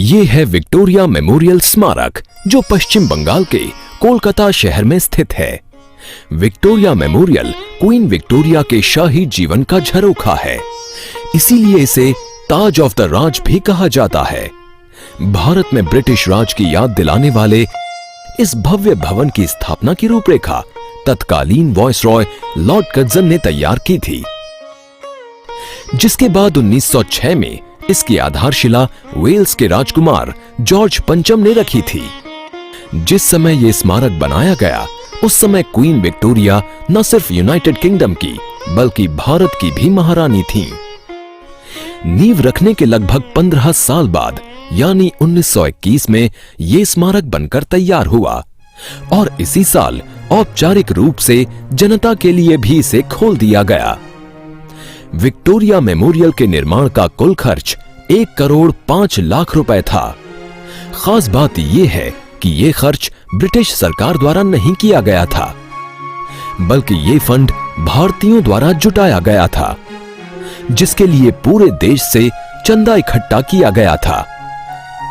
ये है Victoria memorial स्मारक, जो पश्चिम बंगाल के कोलकाता शहर में स्थित है। विक्टोरिया मेमोरियल क्वीन विक्टोरिया के शाही जीवन का झरोखा है, इसीलिए इसे ताज ऑफ द राज भी कहा जाता है। भारत में ब्रिटिश राज की याद दिलाने वाले इस भव्य भवन की स्थापना की रूपरेखा तत्कालीन वॉइसरॉय लॉर्ड कर्जन ने तैयार की थी, जिसके बाद 1906 में इसकी आधारशिला वेल्स के राजकुमार जॉर्ज पंचम ने रखी थी। जिस समय यह स्मारक बनाया गया, उस समय क्वीन विक्टोरिया न सिर्फ यूनाइटेड किंगडम की बल्कि भारत की भी महारानी थीं। नींव रखने के लगभग 15 साल बाद यानी 1921 में यह स्मारक बनकर तैयार हुआ और इसी साल औपचारिक रूप से जनता के लिए भी इसे खोल दिया गया। विक्टोरिया मेमोरियल के निर्माण का कुल खर्च 1 करोड़ 5 लाख रुपए था। खास बात यह है कि यह खर्च ब्रिटिश सरकार द्वारा नहीं किया गया था, बल्कि यह फंड भारतीयों द्वारा जुटाया गया था, जिसके लिए पूरे देश से चंदा इकट्ठा किया गया था।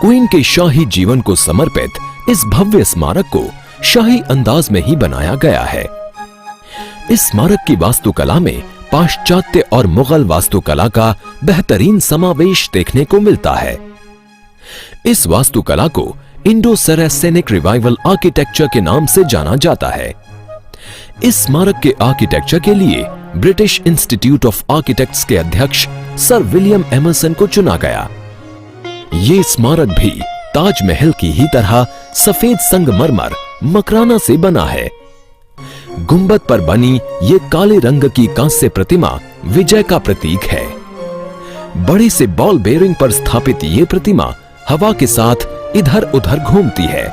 क्वीन के शाही जीवन को समर्पित इस भव्य स्मारक को शाही अंदाज में ही बनाया गया है। इस स्मारक की वास्तुकला में पाश्चात्य और मुगल वास्तुकला का बेहतरीन समावेश देखने को मिलता है। इस वास्तुकला को इंडो सरासेनिक रिवाइवल आर्किटेक्चर के नाम से जाना जाता है। इस स्मारक के आर्किटेक्चर के लिए ब्रिटिश इंस्टीट्यूट ऑफ आर्किटेक्ट्स के अध्यक्ष सर विलियम एमर्सन को चुना गया। ये स्मारक भी ताजमहल की ही तरह सफेद संगमरमर मकराना से बना है। गुंबद पर बनी ये काले रंग की कांस्य प्रतिमा विजय का प्रतीक है। बड़े से बॉल बेयरिंग पर स्थापित ये प्रतिमा हवा के साथ इधर उधर घूमती है।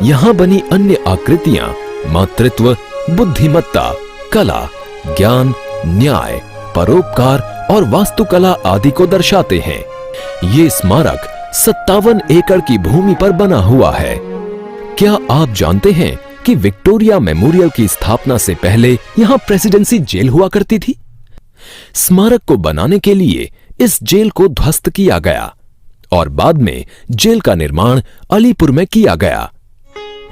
यहां बनी अन्य आकृतियां मातृत्व, बुद्धिमत्ता, कला, ज्ञान, न्याय, परोपकार और वास्तुकला आदि को दर्शाते हैं। ये स्मारक 57 एकड़ की भूमि पर बना हुआ है। क्या आप जानते हैं कि विक्टोरिया मेमोरियल की स्थापना से पहले यहां प्रेसिडेंसी जेल हुआ करती थी? स्मारक को बनाने के लिए इस जेल को ध्वस्त किया गया और बाद में जेल का निर्माण अलीपुर में किया गया।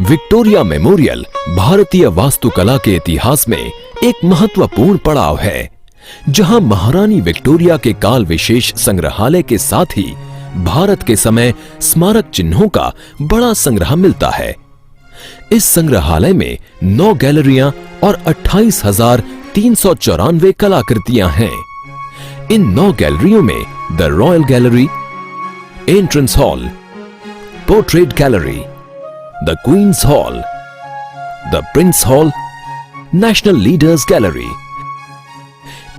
विक्टोरिया मेमोरियल भारतीय वास्तुकला के इतिहास में एक महत्वपूर्ण पड़ाव है, जहां महारानी विक्टोरिया के काल विशेष संग्रहालय के साथ ही भारत के समय स्मारक चिन्हों का बड़ा संग्रह मिलता है। इस संग्रहालय में 9 गैलरियां और 28,394 कलाकृतियां हैं। इन 9 गैलरियों में the royal gallery, entrance hall, portrait gallery, the queen's hall, the prince hall, national leaders gallery,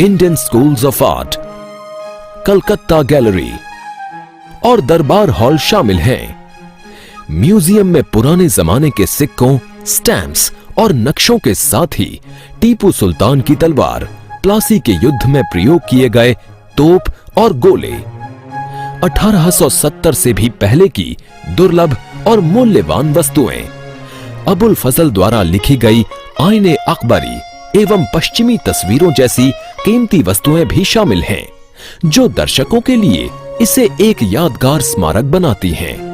Indian schools of art, Calcutta gallery और दरबार हॉल शामिल हैं। म्यूजियम में पुराने जमाने के सिक्कों, स्टैम्प्स और नक्शों के साथ ही टीपू सुल्तान की तलवार, प्लासी के युद्ध में प्रयोग किए गए तोप और गोले, 1870 से भी पहले की दुर्लभ और मूल्यवान वस्तुएं, अबुल फजल द्वारा लिखी गई आईने अकबरी एवं पश्चिमी तस्वीरों जैसी कीमती वस्तुएं भी शामिल हैं, जो दर्शकों के लिए इसे एक यादगार स्मारक बनाती हैं।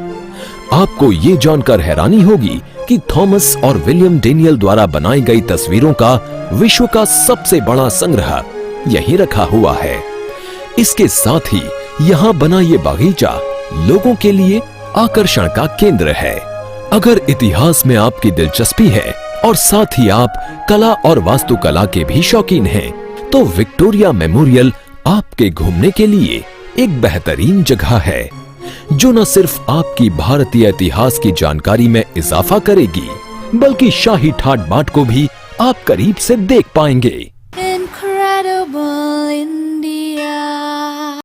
आपको ये जानकर हैरानी होगी कि थॉमस और विलियम डेनियल द्वारा बनाई गई तस्वीरों का विश्व का सबसे बड़ा संग्रह यहीं रखा हुआ है। इसके साथ ही यहाँ बना ये बागीचा लोगों के लिए आकर्षण का केंद्र है। अगर इतिहास में आपकी दिलचस्पी है और साथ ही आप कला और वास्तुकला के भी शौकीन हैं, तो विक्टोरिया मेमोरियल आपके घूमने के लिए एक बेहतरीन जगह है, जो न सिर्फ आपकी भारतीय इतिहास की जानकारी में इजाफा करेगी, बल्कि शाही ठाट बाट को भी आप करीब से देख पाएंगे।